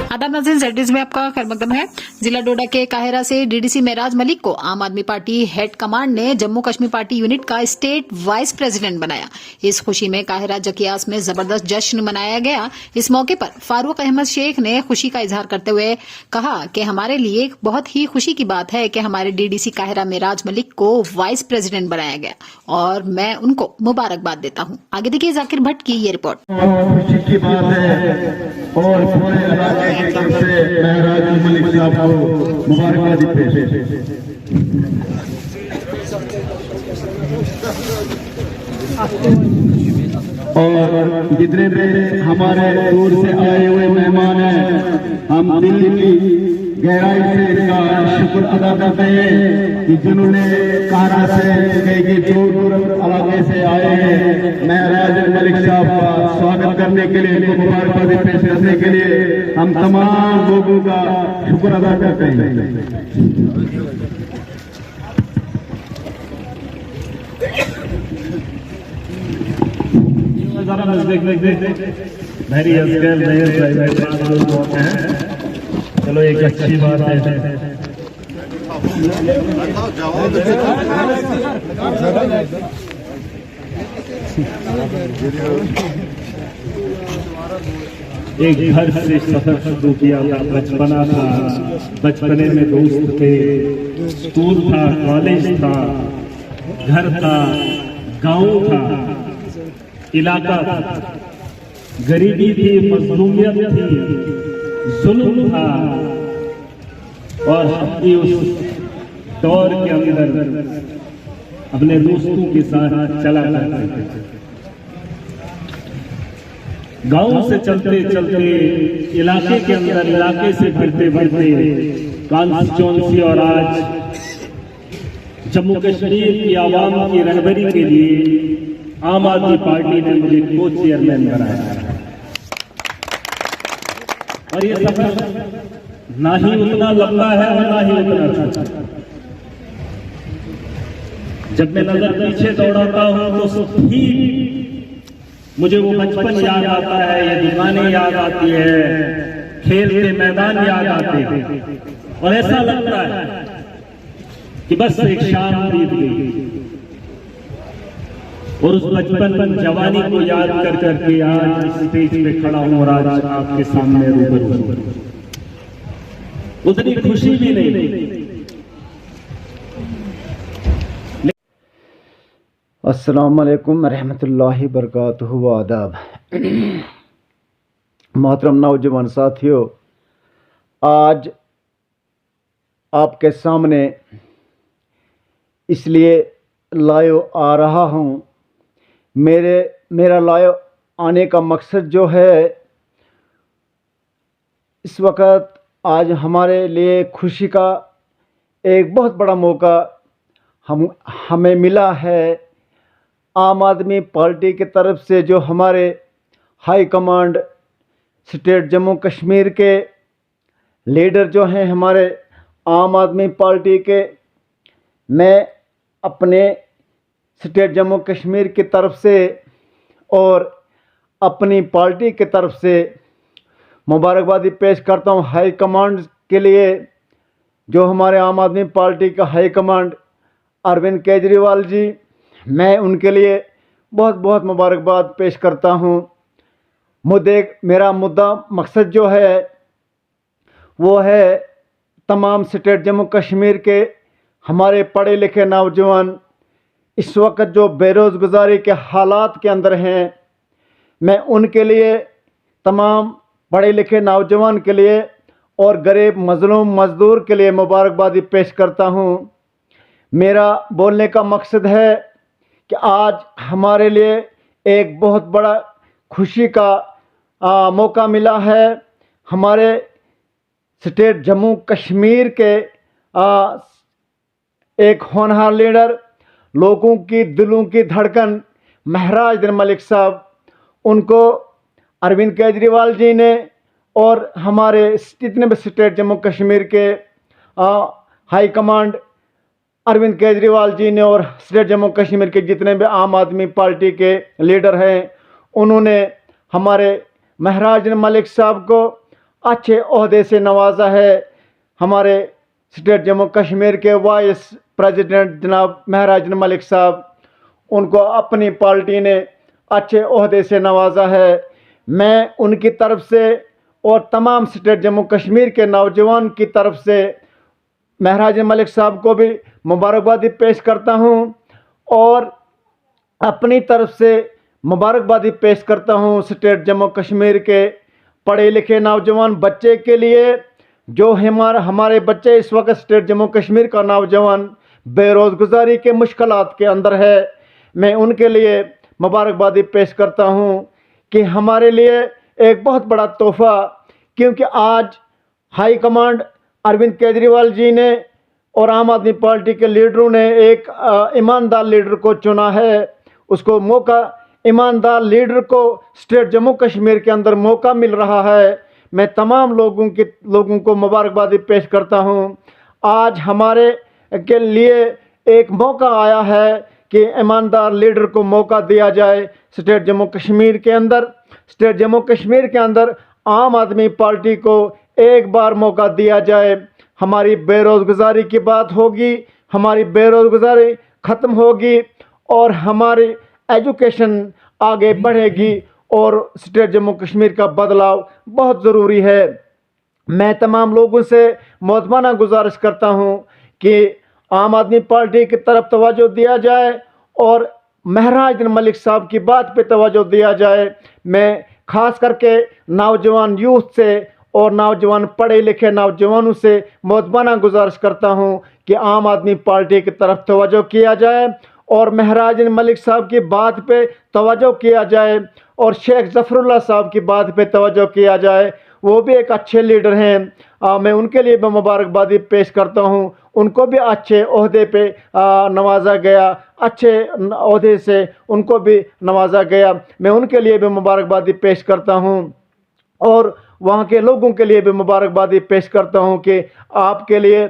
आदाब नाज़रीन, ZDS में आपका खैर मकदम है। जिला डोडा के काहिरा से डीडीसी महराज मलिक को आम आदमी पार्टी हेड कमांड ने जम्मू कश्मीर पार्टी यूनिट का स्टेट वाइस प्रेसिडेंट बनाया। इस खुशी में काहिरा जकियास में जबरदस्त जश्न मनाया गया। इस मौके पर फारूक अहमद शेख ने खुशी का इजहार करते हुए कहा कि हमारे लिए बहुत ही खुशी की बात है कि हमारे डीडीसी काहिरा महराज मलिक को वाइस प्रेसिडेंट बनाया गया और मैं उनको मुबारकबाद देता हूँ। आगे देखिए जाकिर भट्ट की ये रिपोर्ट। खुशी की बात है और पूरे इलाके की तरफ से महराज मलिक साहब को मुबारकबाद पेश। और जितने भी हमारे दूर से आए हुए मेहमान हैं, हम दिल की गहराई से इसका शुक्र अदा करते हैं कि जिन्होंने कारा से कई दूर दूर इलाके से आए हैं महराज मलिक साहब का स्वागत करने के लिए, इनको मुबारकबाद पेश करने के लिए हम तमाम लोगों का शुक्र अदा करते हैं। जरा नजदीक मेरी है, चलो एक अच्छी बात है। एक घर से सफर शुरू किया था, बचपना था, बचपने में दोस्त थे, स्कूल था, कॉलेज था, घर था, गांव था, इलाका था, गरीबी थी, मजलूमियत थी, जुल्म था और अपनी उस दौर के अंदर अपने दोस्तों के साथ चला करते थे। गांव से चलते चलते इलाके के अंदर, इलाके से बढ़ते बढ़ते कॉन्स्टिट्यूंसी और आज जम्मू कश्मीर की आवाम की रहबरी के लिए आम आदमी पार्टी ने मुझे को चेयरमैन बनाया और ये सफर ना ही उतना लंबा है और ना ही उतना छोटा। जब मैं नजर पीछे दौड़ाता हूं तो ही मुझे वो बचपन याद आता है, ये दुकानें याद आती है, खेल के मैदान याद आते हैं और ऐसा लगता है कि बस एक शाम बीत गई और उस बचपन जवानी को याद कर करके आज इस स्टेज पे खड़ा हूं और आज आपके सामने रूबरू हूं। उतनी खुशी भी नहीं। अस्सलाम वालेकुम रहमतुल्लाहि बरकातहू। आदाब मोहतरम नौजवान साथियों, आज आपके सामने इसलिए लाइव आ रहा हूं। मेरा लाइव आने का मकसद जो है, इस वक्त आज हमारे लिए खुशी का एक बहुत बड़ा मौका हमें मिला है। आम आदमी पार्टी की तरफ से जो हमारे high command state Jammu Kashmir के लीडर जो हैं हमारे आम आदमी पार्टी के, मैं अपने स्टेट जम्मू कश्मीर की तरफ से और अपनी पार्टी की तरफ से मुबारकबादी पेश करता हूं हाई कमांड के लिए। जो हमारे आम आदमी पार्टी का हाई कमांड अरविंद केजरीवाल जी, मैं उनके लिए बहुत बहुत मुबारकबाद पेश करता हूं। मेरा मुद्दा मकसद जो है वो है तमाम स्टेट जम्मू कश्मीर के हमारे पढ़े लिखे नौजवान इस वक्त जो बेरोज़गारी के हालात के अंदर हैं, मैं उनके लिए, तमाम पढ़े लिखे नौजवान के लिए और गरीब मजलूम मज़दूर के लिए मुबारकबादी पेश करता हूं। मेरा बोलने का मकसद है कि आज हमारे लिए एक बहुत बड़ा खुशी का मौका मिला है। हमारे स्टेट जम्मू कश्मीर के एक होनहार लीडर, लोगों की दिलों की धड़कन महराज मलिक साहब, उनको अरविंद केजरीवाल जी ने और हमारे जितने भी स्टेट जम्मू कश्मीर के हाई कमांड अरविंद केजरीवाल जी ने और स्टेट जम्मू कश्मीर के जितने भी आम आदमी पार्टी के लीडर हैं, उन्होंने हमारे महराज मलिक साहब को अच्छे ओहदे से नवाजा है। हमारे स्टेट जम्मू कश्मीर के वाइस प्रेसिडेंट जनाब महराज मलिक साहब, उनको अपनी पार्टी ने अच्छे ओहदे से नवाजा है। मैं उनकी तरफ से और तमाम स्टेट जम्मू कश्मीर के नौजवान की तरफ से महराज मलिक साहब को भी मुबारकबादी पेश करता हूं और अपनी तरफ से मुबारकबादी पेश करता हूं स्टेट जम्मू कश्मीर के पढ़े लिखे नौजवान बच्चे के लिए, जो हमारे बच्चे इस वक्त स्टेट जम्मू कश्मीर का नौजवान बेरोज़गारी के मुश्किलात के अंदर है। मैं उनके लिए मुबारकबादी पेश करता हूं कि हमारे लिए एक बहुत बड़ा तोहफ़ा, क्योंकि आज हाई कमांड अरविंद केजरीवाल जी ने और आम आदमी पार्टी के लीडरों ने एक ईमानदार लीडर को चुना है। उसको मौका, ईमानदार लीडर को स्टेट जम्मू कश्मीर के अंदर मौका मिल रहा है। मैं तमाम लोगों को मुबारकबादी पेश करता हूं। आज हमारे के लिए एक मौका आया है कि ईमानदार लीडर को मौका दिया जाए स्टेट जम्मू कश्मीर के अंदर। स्टेट जम्मू कश्मीर के अंदर आम आदमी पार्टी को एक बार मौका दिया जाए। हमारी बेरोज़गारी की बात होगी, हमारी बेरोज़गारी ख़त्म होगी और हमारी एजुकेशन आगे बढ़ेगी और स्टेट जम्मू कश्मीर का बदलाव बहुत ज़रूरी है। मैं तमाम लोगों से मोहब्बाना गुजारिश करता हूं कि आम आदमी पार्टी की तरफ तवज्जो दिया जाए और महराज मलिक साहब की बात पे तवज्जो दिया जाए। मैं ख़ास करके नौजवान यूथ से और नौजवान पढ़े लिखे नौजवानों से मोहब्बाना गुजारिश करता हूं कि आम आदमी पार्टी की तरफ तवज्जो किया जाए और महराज मलिक साहब की बात पे तवज्जो किया जाए और शेख ज़फ़रुल्लाह साहब की बात पे तवज्जो किया जाए। वो भी एक अच्छे लीडर हैं। मैं उनके लिए भी मुबारकबादी पेश करता हूं। उनको भी अच्छे ओहदे पे नवाजा गया, अच्छे ओहदे से उनको भी नवाजा गया। मैं उनके लिए भी मुबारकबादी पेश करता हूं और वहाँ के लोगों के लिए भी मुबारकबादी पेश करता हूं कि आपके लिए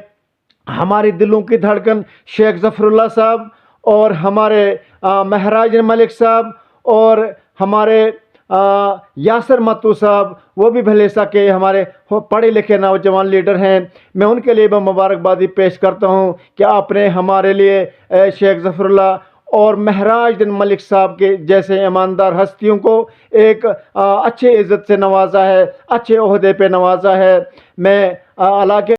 हमारी दिलों की धड़कन शेख ज़फ़रुल्लाह साहब और हमारे महराज मलिक साहब और हमारे यासर मत्तू साहब, वो भी भले सके हमारे पढ़े लिखे नौजवान लीडर हैं। मैं उनके लिए भी मुबारकबादी पेश करता हूं कि आपने हमारे लिए शेख ज़फ़रुल्लाह और महराज मलिक साहब के जैसे ईमानदार हस्तियों को एक अच्छे इज़्ज़त से नवाजा है, अच्छे ओहदे पे नवाजा है। मैं अल्लाह के